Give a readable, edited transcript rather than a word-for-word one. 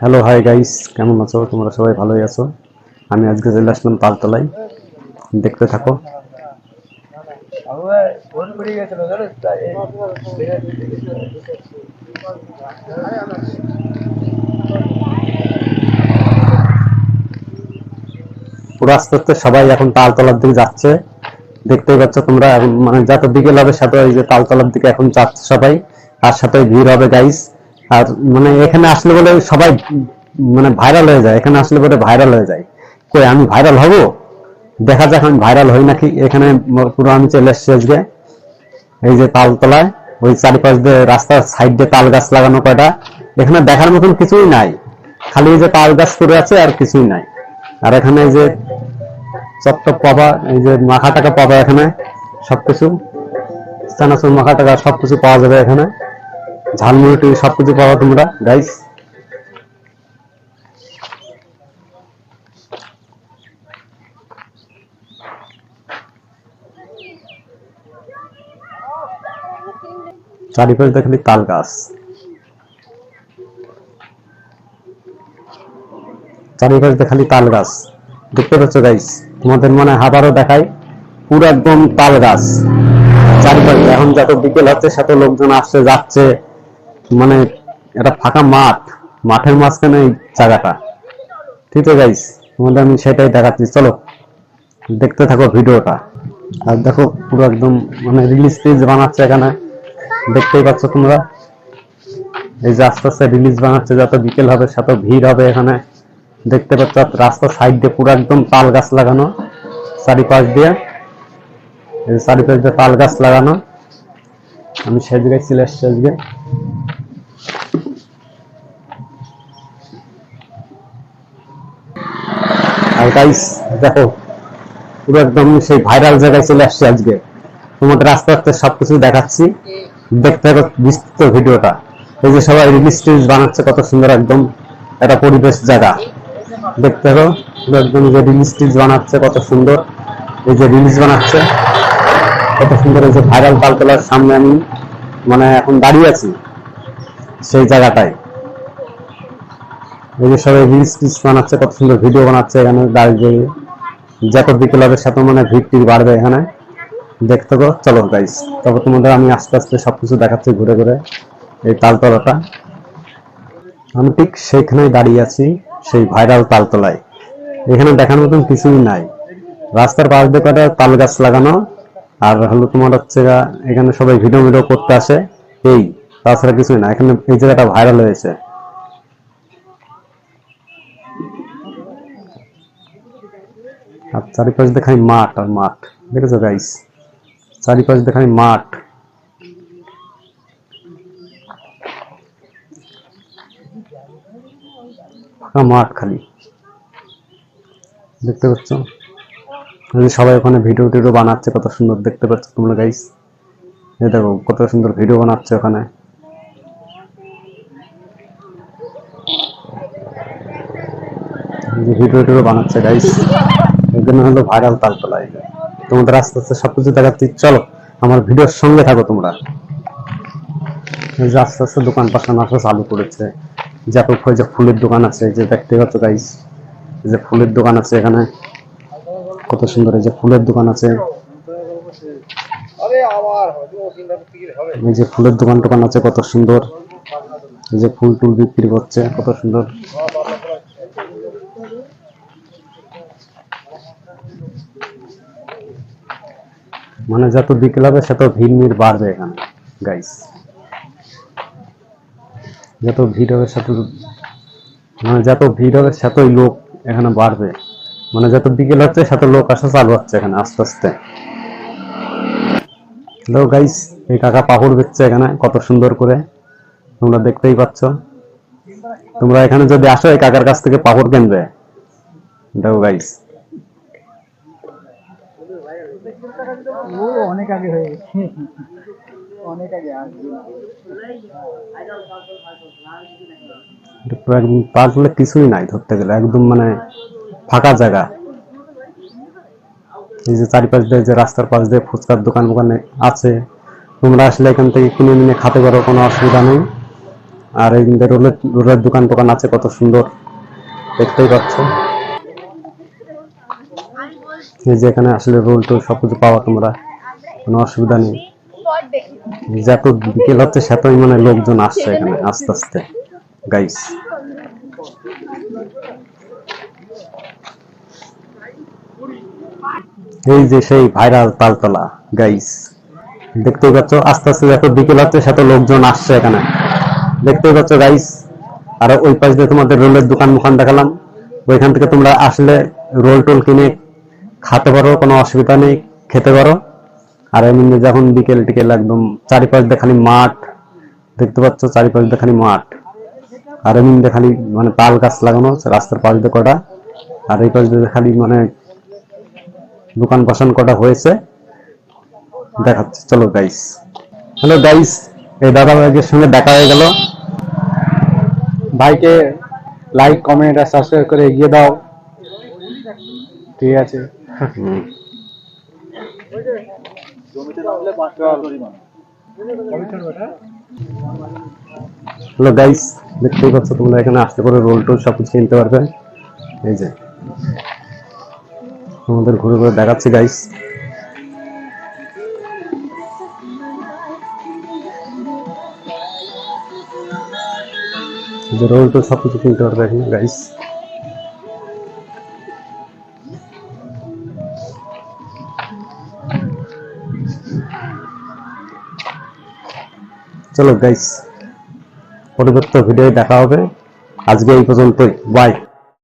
Hello hi guys, কেমন আছো? তোমরা সবাই ভালোই আছো? আমি আজকে চলে আসলাম তালতলায়। দেখতে থাকো। পুরো আস্তে আস্তে সবাই এখন তালতলার দিকে যাচ্ছে। দেখতেই পাচ্ছ তোমরা, এখন মানে যত বিকেল হবে সাথে এই যে তালতলার দিকে এখন যাচ্ছে সবাই। আর সাথে ভিড় হবে গাইস। আর মানে এখানে আসলে বলে সবাই মানে ভাইরাল হয়ে যায়, এখানে আসলে বলে ভাইরাল হয়ে যায়। কই আমি ভাইরাল হব? দেখা যাক আমি ভাইরাল হই নাকি। এখানে পুরো আমি চলে এসেছি আজকে এই যে তালতলায়। ওই চারিপাশ দিয়ে রাস্তার সাইড দিয়ে তাল গাছ লাগানো কয়টা। এখানে দেখার মতন কিছুই নাই, খালি এই যে তাল গাছ করে আছে আর কিছুই নাই। আর এখানে এই যে চট্টপ পাবা, এই যে মাখা টাকা পাবা, এখানে সবকিছু চানাচুর মাখা টাকা সবকিছু পাওয়া যাবে এখানে। ঝালমুড়ি সবকিছু পাওয়া তোমরা গাইস। চারিপাশ দেখলি তাল গাছ, চারিপাশ দেখালি তাল গাছ। দেখতে পাচ্ছ গাইস? তোমাদের মনে আবারও দেখাই, পুরো একদম তাল গাছ চারিপাশে। এখন যত বিকেল হচ্ছে সাথে লোকজন আসছে যাচ্ছে, মানে এটা ফাঁকা মাঠ, মাঠের মাঝখানে এই জায়গাটা। ঠিক আছে গাইস, তোমাদের আমি সেটাই দেখাচ্ছি, চলো দেখতে থাকো ভিডিওটা। আর দেখো পুরো একদম মানে রিলিজ পেজ বানাচ্ছে এখানে, দেখতেই পাচ্ছ তোমরা। এই যে আস্তে আস্তে রিলিজ বানাচ্ছে, যত বিকেল হবে সাথে ভিড় হবে এখানে। দেখতে পাচ্ছ রাস্তার সাইড দিয়ে পুরো একদম তাল গাছ লাগানো চারিপাশ দিয়ে, চারিপাশ দিয়ে তাল গাছ লাগানো। আমি সেই জায়গায় চলে এসেছি আজকে। আর গাইস দেখো, পুরো একদম সেই ভাইরাল জায়গায় চলে আসছে আজকে। তোমাদের আস্তে আস্তে সবকিছু দেখাচ্ছি, দেখতে হবে বিস্তৃত ভিডিওটা। এই যে সবাই রিলিজ টিলিজ বানাচ্ছে, কত সুন্দর একদম একটা পরিবেশ জায়গা। দেখতে হবে পুরো একদম যে রিলিজ টিলিজ বানাচ্ছে, কত সুন্দর এই যে রিলিজ বানাচ্ছে, কত সুন্দর। এই যে ভাইরাল তালতলার সামনে আমি মানে এখন দাঁড়িয়ে আছি সেই জায়গাটায়। এই যে সবাই রিলস টিলস বানাচ্ছে, কত সুন্দর ভিডিও বানাচ্ছে এখানে দাঁড়িয়ে। যত বিকেল হবে সাথে মানে ভিড় টিড় বাড়বে এখানে। দেখতে গো, চলো গাইস। তবে তোমাদের আমি আস্তে আস্তে সবকিছু দেখাচ্ছি ঘুরে ঘুরে এই তালতলাটা। আমি ঠিক সেইখানেই দাঁড়িয়ে আছি, সেই ভাইরাল তালতলায়। এখানে দেখার মতন কিছুই নাই, রাস্তার পাশ দিয়ে কটা তাল গাছ লাগানো। আর হলো তোমার হচ্ছে এখানে সবাই ভিডিও ভিডিও করতে আসে, এই তাছাড়া কিছুই না। এখানে এই জায়গাটা ভাইরাল হয়েছে। আর চারিপাশ দেখাই মাঠ আর মাঠ, দেখেছো গাইস? চারিপাশ দেখাই মাঠ, ফাঁকা মাঠ খালি। দেখতে পাচ্ছ সবাই ওখানে ভিডিও টিডিও বানাচ্ছে, কত সুন্দর দেখতে পাচ্ছ তোমরা গাইস। এই দেখো কত সুন্দর ভিডিও বানাচ্ছে ওখানে, ভিডিও টিডিও বানাচ্ছে গাইস। এই জন্য হলো ভাইরাল তালতলা। তোমাদের আস্তে আস্তে সবকিছু দেখাচ্ছি, চলো আমার ভিডিওর সঙ্গে থাকো তোমরা। এই যে আস্তে আস্তে দোকান পাশান আসা চালু করেছে। যত যে ফুলের দোকান আছে, যে দেখতে পাচ্ছ গাইস, এই যে ফুলের দোকান আছে এখানে, কত সুন্দর। এই যে ফুলের দোকান আছে, এই যে ফুলের দোকান টোকান আছে কত সুন্দর। এই যে ফুল টুল বিক্রি করছে, কত সুন্দর। মানে যত বিকেল হবে তত ভিড় মিড় বাড়বে এখানে গাইস। যত ভিড় হবে তত মানে যত ভিড় হবে ততই লোক এখানে বাড়বে। মানে যত বিকেল হচ্ছে তত লোক আসা চালু হচ্ছে এখানে আস্তে আস্তে। হ্যালো গাইস, এই কাকা পাপড় বেচছে এখানে কত সুন্দর করে, তোমরা দেখতেই পাচ্ছ। তোমরা এখানে যদি আসো এই কাকার কাছ থেকে পাপড় কিনবে, দেখো গাইস। অনেক আগে হয়ে গেছে, অনেক আগে তারপরে কিছুই নাই ধরতে গেলে, একদম মানে ফাঁকা জায়গা। এই যে চারিপাশ দিয়ে যে রাস্তার পাশ দিয়ে ফুচকার দোকান দোকানে আছে, তোমরা আসলে এখান থেকে কিনে নিয়ে খেতে পারো, কোনো অসুবিধা নেই। আর এই রোলের রোলের দোকান টোকান আছে কত সুন্দর, দেখতেই পাচ্ছ। এই যে এখানে আসলে রোল টোল সবকিছু পাওয়া তোমরা, কোনো অসুবিধা নেই। যত বিকেল হচ্ছে সেতই মানে লোকজন আসছে এখানে আস্তে আস্তে গাইস। এই যে সেই ভাইরাল তালতলা গাইস, দেখতেই পাচ্ছ আস্তে আস্তে যত বিকেল হচ্ছে সেত লোকজন আসছে এখানে, দেখতেই পাচ্ছ গাইস। আর ওই পাশ দিয়ে তোমাদের রোলের দোকান মুখান দেখালাম, ওইখান থেকে তোমরা আসলে রোল টোল কিনে খেতে পারো, কোনো অসুবিধা নেই, খেতে পারো। আর এমনি যখন বিকেল টিকেল একদম চারিপাশ দিয়ে খালি মাঠ, দেখতে পাচ্ছ চারিপাশ দিয়ে খালি মাঠ। আর এমনি খালি মানে তাল গাছ লাগানো রাস্তার পাশ দিয়ে কটা, আর এই পাশ দিয়ে খালি মানে দোকান বসান কটা হয়েছে, দেখাচ্ছে। চলো গাইস, হ্যালো গাইস, এই দাদা ভাইয়ের সঙ্গে দেখা হয়ে গেল। ভাইকে লাইক কমেন্ট আর সাবস্ক্রাইব করে এগিয়ে দাও, ঠিক আছে? হ্যালো গাইস, দেখতেই পাচ্ছ তোমরা এখানে আসতে পারো, রোল টোল সবকিছু কিনতে পারবে। এই যে তোমাদের ঘুরে ঘুরে দেখাচ্ছি গাইস। রোল টোল সবকিছু কিনতে পারবে এখানে গাইস। চলো গাইস, পরবর্তী ভিডিও দেখা হবে। আজকে এই পর্যন্তই, বাই।